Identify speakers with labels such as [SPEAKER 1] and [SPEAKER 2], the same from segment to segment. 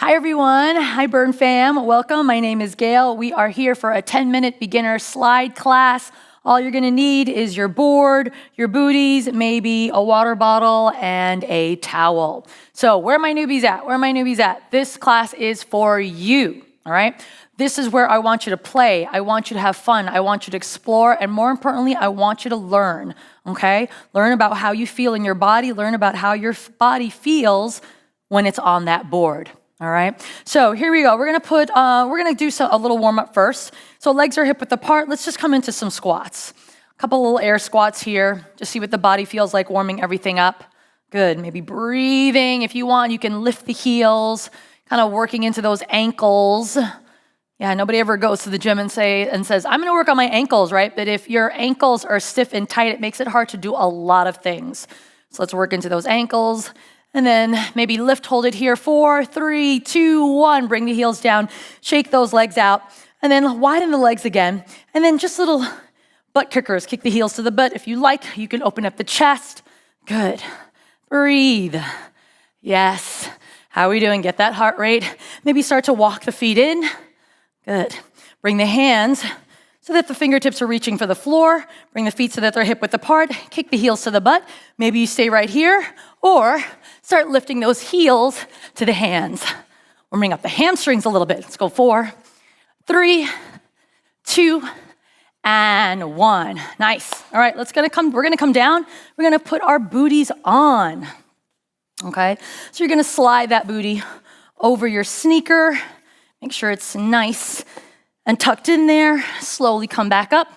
[SPEAKER 1] Hi everyone, hi Brrrn fam, welcome. My name is Gail. We are here for a 10-minute beginner slide class. All you're gonna need is your board, your booties, maybe a water bottle and a towel. So where are my newbies at? Where are my newbies at? This class is for you, all right? This is where I want you to play. I want you to have fun. I want you to explore. And more importantly, I want you to learn, okay? Learn about how you feel in your body. Learn about how your body feels when it's on that board. All right, so here we go. We're gonna do a little warm up first. So legs are hip width apart. Let's just come into some squats. A couple little air squats here. Just see what the body feels like, warming everything up. Good, maybe breathing. If you want, you can lift the heels, kind of working into those ankles. Yeah, nobody ever goes to the gym and says, I'm gonna work on my ankles, right? But if your ankles are stiff and tight, it makes it hard to do a lot of things. So let's work into those ankles. And then maybe lift, hold it here. 4, 3, 2, 1. Bring the heels down. Shake those legs out. And then widen the legs again. And then just little butt kickers. Kick the heels to the butt. If you like, you can open up the chest. Good. Breathe. Yes. How are we doing? Get that heart rate. Maybe start to walk the feet in. Good. Bring the hands so that the fingertips are reaching for the floor. Bring the feet so that they're hip width apart. Kick the heels to the butt. Maybe you stay right here, or start lifting those heels to the hands. Warming up the hamstrings a little bit. Let's go 4, 3, 2, and 1. Nice. All right, we're gonna come down. We're gonna put our booties on. Okay, so you're gonna slide that booty over your sneaker. Make sure it's nice and tucked in there. Slowly come back up.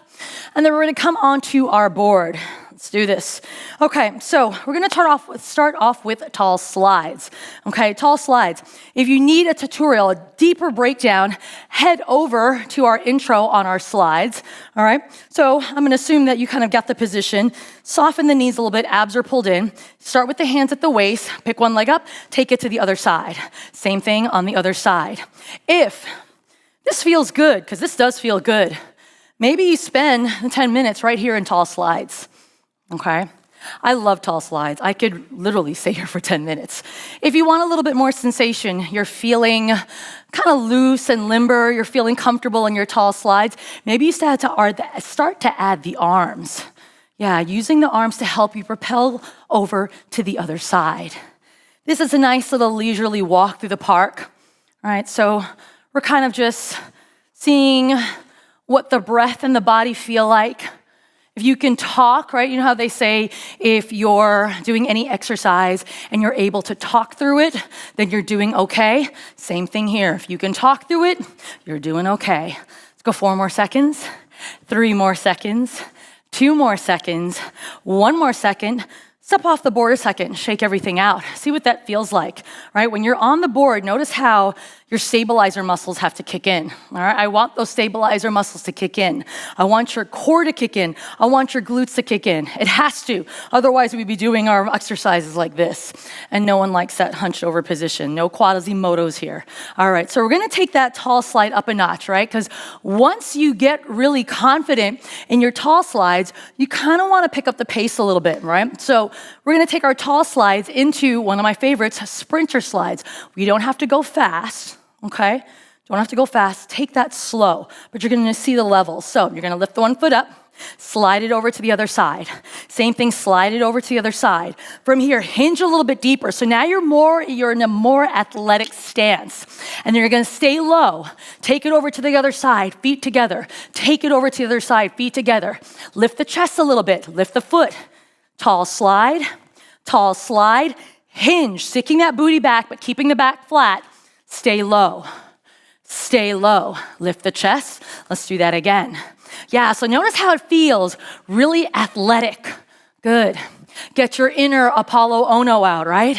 [SPEAKER 1] And then we're gonna come onto our board. Let's do this. Okay, so we're gonna start off with tall slides. Okay, tall slides. If you need a tutorial, a deeper breakdown, head over to our intro on our slides. All right, so I'm gonna assume that you kind of got the position. Soften the knees a little bit, abs are pulled in. Start with the hands at the waist, pick one leg up, take it to the other side. Same thing on the other side. If this feels good, because this does feel good, maybe you spend 10 minutes right here in tall slides. Okay, I love tall slides. I could literally stay here for 10 minutes. If you want a little bit more sensation, you're feeling kind of loose and limber, you're feeling comfortable in your tall slides, maybe you start to add the arms. Yeah, using the arms to help you propel over to the other side. This is a nice little leisurely walk through the park. All right, so we're kind of just seeing what the breath and the body feel like. If you can talk, right? You know how they say if you're doing any exercise and you're able to talk through it, then you're doing okay. Same thing here. If you can talk through it, you're doing okay. Let's go 4 more seconds, 3 more seconds, 2 more seconds, 1 more second. Step off the board a second, shake everything out. See what that feels like, right? When you're on the board, notice how your stabilizer muscles have to kick in, all right? I want those stabilizer muscles to kick in. I want your core to kick in. I want your glutes to kick in. It has to. Otherwise, we'd be doing our exercises like this. And no one likes that hunched over position. No Quasimodos here. All right, so we're gonna take that tall slide up a notch, right? Because once you get really confident in your tall slides, you kind of want to pick up the pace a little bit, right? So we're gonna take our tall slides into one of my favorites, sprinter slides. We don't have to go fast. Okay? Don't have to go fast. Take that slow, but you're gonna see the levels. So you're gonna lift the one foot up, slide it over to the other side. Same thing, slide it over to the other side. From here, hinge a little bit deeper. So now you're in a more athletic stance. And then you're gonna stay low. Take it over to the other side, feet together. Take it over to the other side, feet together. Lift the chest a little bit, lift the foot. Tall slide, hinge, sticking that booty back, but keeping the back flat. Stay low, lift the chest. Let's do that again. Yeah, so notice how it feels, really athletic. Good. Get your inner Apollo Ono out, right?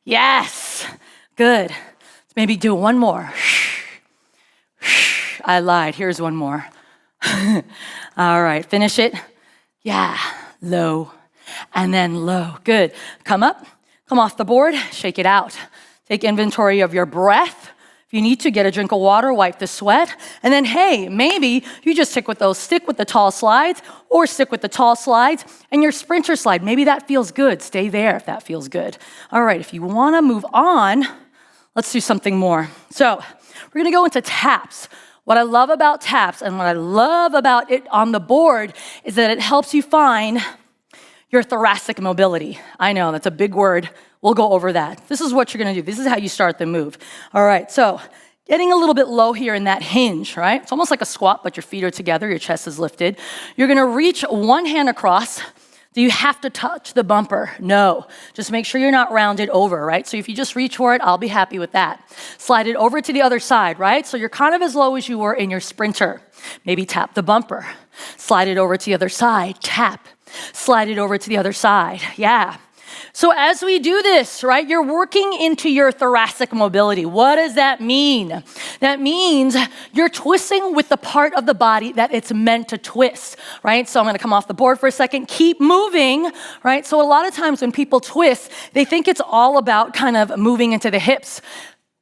[SPEAKER 1] Yes, good. Let's maybe do one more. I lied, here's one more. All right, finish it. Yeah, low, and then low. Good. Come up, come off the board, shake it out. Take inventory of your breath. If you need to, get a drink of water, wipe the sweat. And then, hey, maybe you just stick with the tall slides, or stick with the tall slides and your sprinter slide. Maybe that feels good. Stay there if that feels good. All right, if you wanna move on, Let's do something more. So we're gonna go into taps. What I love about taps and what I love about it on the board is that it helps you find your thoracic mobility. I know, that's a big word. We'll go over that. This is what you're gonna do. This is how you start the move. All right, so getting a little bit low here in that hinge, right? It's almost like a squat, but your feet are together, your chest is lifted. You're gonna reach one hand across. Do you have to touch the bumper? No. Just make sure you're not rounded over, right? So if you just reach for it, I'll be happy with that. Slide it over to the other side, right? So you're kind of as low as you were in your sprinter. Maybe tap the bumper. Slide it over to the other side, tap. Slide it over to the other side, yeah. So as we do this, right, you're working into your thoracic mobility. What does that mean? That means you're twisting with the part of the body that it's meant to twist, right? So I'm gonna come off the board for a second, keep moving, right? So a lot of times when people twist, they think it's all about kind of moving into the hips.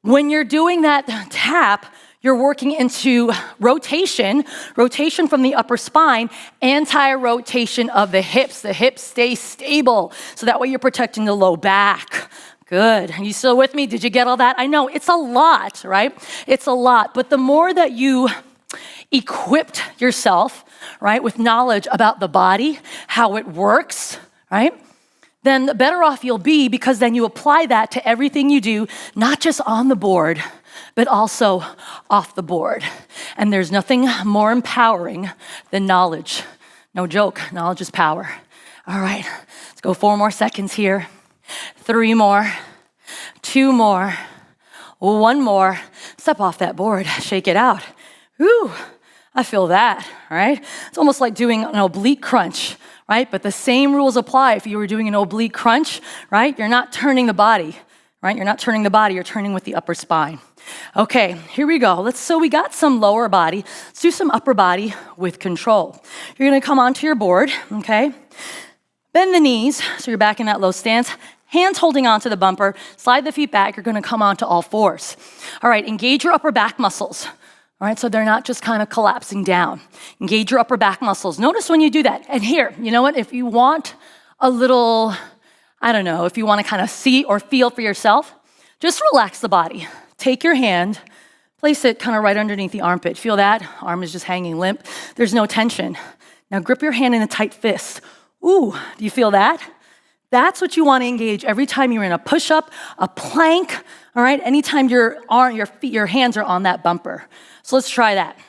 [SPEAKER 1] When you're doing that tap, you're working into rotation from the upper spine, anti-rotation of the hips. The hips stay stable, so that way you're protecting the low back. Good. Are you still with me? Did you get all that? I know, it's a lot, right? It's a lot, but the more that you equipped yourself, right, with knowledge about the body, how it works, right, then the better off you'll be, because then you apply that to everything you do, not just on the board, but also off the board. And there's nothing more empowering than knowledge. No joke, knowledge is power. All right, let's go 4 more seconds here. 3 more, 2 more, 1 more. Step off that board, shake it out. Whew, I feel that, all right? It's almost like doing an oblique crunch, right? But the same rules apply if you were doing an oblique crunch, right? You're not turning the body, right? You're not turning the body, you're turning with the upper spine. Okay, here we go. So we got some lower body. Let's do some upper body with control. You're gonna come onto your board, okay? Bend the knees, so you're back in that low stance. Hands holding onto the bumper. Slide the feet back. You're gonna come onto all fours. All right, engage your upper back muscles. All right, so they're not just kind of collapsing down. Engage your upper back muscles. Notice when you do that. And here, you know what? If you want a little, I don't know, if you want to kind of see or feel for yourself, just relax the body. Take your hand, place it kind of right underneath the armpit. Feel that? Arm is just hanging limp. There's no tension. Now grip your hand in a tight fist. Ooh, do you feel that? That's what you want to engage every time you're in a push-up, a plank, all right? Anytime your hands are on that bumper. So let's try that.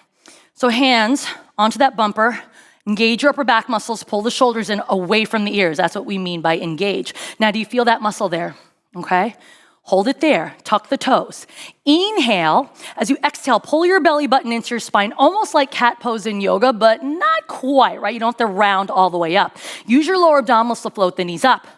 [SPEAKER 1] So hands onto that bumper, engage your upper back muscles, pull the shoulders in away from the ears. That's what we mean by engage. Now, do you feel that muscle there? Okay. Hold it there, tuck the toes. Inhale, as you exhale, pull your belly button into your spine, almost like cat pose in yoga, but not quite, right? You don't have to round all the way up. Use your lower abdominals to float the knees up.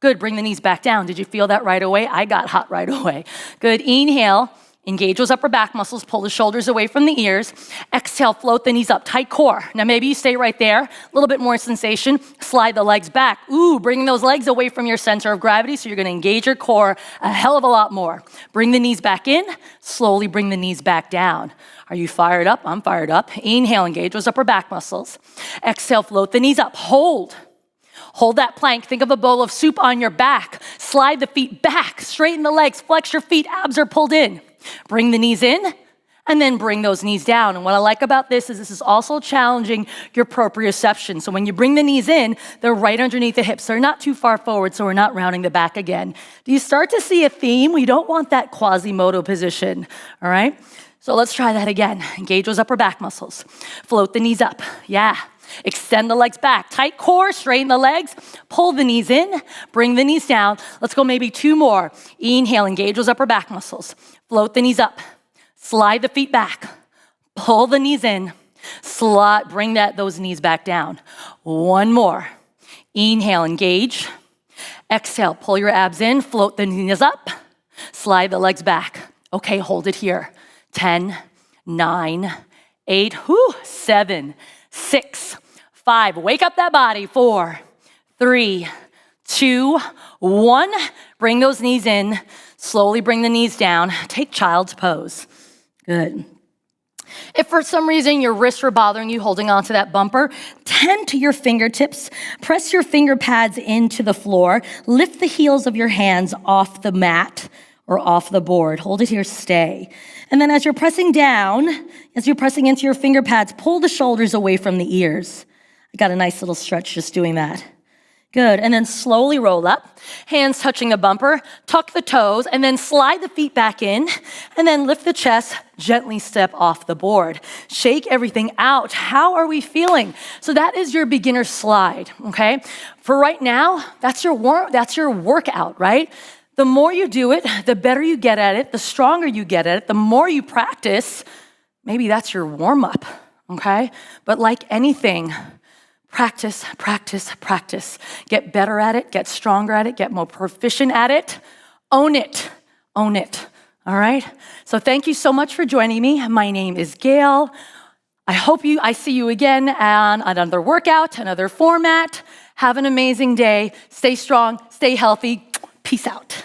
[SPEAKER 1] Good, bring the knees back down. Did you feel that right away? I got hot right away. Good, inhale, engage those upper back muscles, pull the shoulders away from the ears. Exhale, float the knees up, tight core. Now maybe you stay right there, a little bit more sensation. Slide the legs back. Ooh, bring those legs away from your center of gravity, so you're gonna engage your core a hell of a lot more. Bring the knees back in, slowly bring the knees back down. Are you fired up? I'm fired up. Inhale, engage those upper back muscles. Exhale, float the knees up, hold. Hold that plank. Think of a bowl of soup on your back. Slide the feet back, straighten the legs, flex your feet, abs are pulled in. Bring the knees in, and then bring those knees down. And what I like about this is also challenging your proprioception. So when you bring the knees in, they're right underneath the hips. They're not too far forward, so we're not rounding the back again. Do you start to see a theme? We don't want that Quasimodo position, all right? So let's try that again. Engage those upper back muscles. Float the knees up, yeah. Extend the legs back. Tight core, straighten the legs. Pull the knees in, bring the knees down. Let's go maybe 2 more. Inhale, engage those upper back muscles. Float the knees up. Slide the feet back. Pull the knees in. Bring those knees back down. 1 more. Inhale, engage. Exhale, pull your abs in. Float the knees up. Slide the legs back. Okay, hold it here. 10, 9, 8, 7, 6, 5. Wake up that body. 4, 3, 2, 1. Bring those knees in. Slowly bring the knees down. Take child's pose. Good. If for some reason your wrists were bothering you holding onto that bumper, tend to your fingertips. Press your finger pads into the floor. Lift the heels of your hands off the mat, or off the board. Hold it here, stay. And then as you're pressing down, as you're pressing into your finger pads, pull the shoulders away from the ears. I got a nice little stretch just doing that. Good, and then slowly roll up, hands touching the bumper, tuck the toes, and then slide the feet back in, and then lift the chest, gently step off the board. Shake everything out. How are we feeling? So that is your beginner slide, okay? For right now, that's your workout, right? The more you do it, the better you get at it, the stronger you get at it, the more you practice, maybe that's your warm-up, okay? But like anything, practice, practice, practice. Get better at it, get stronger at it, get more proficient at it. Own it, all right? So thank you so much for joining me. My name is Gail. I see you again on another workout, another format. Have an amazing day. Stay strong, stay healthy. Peace out.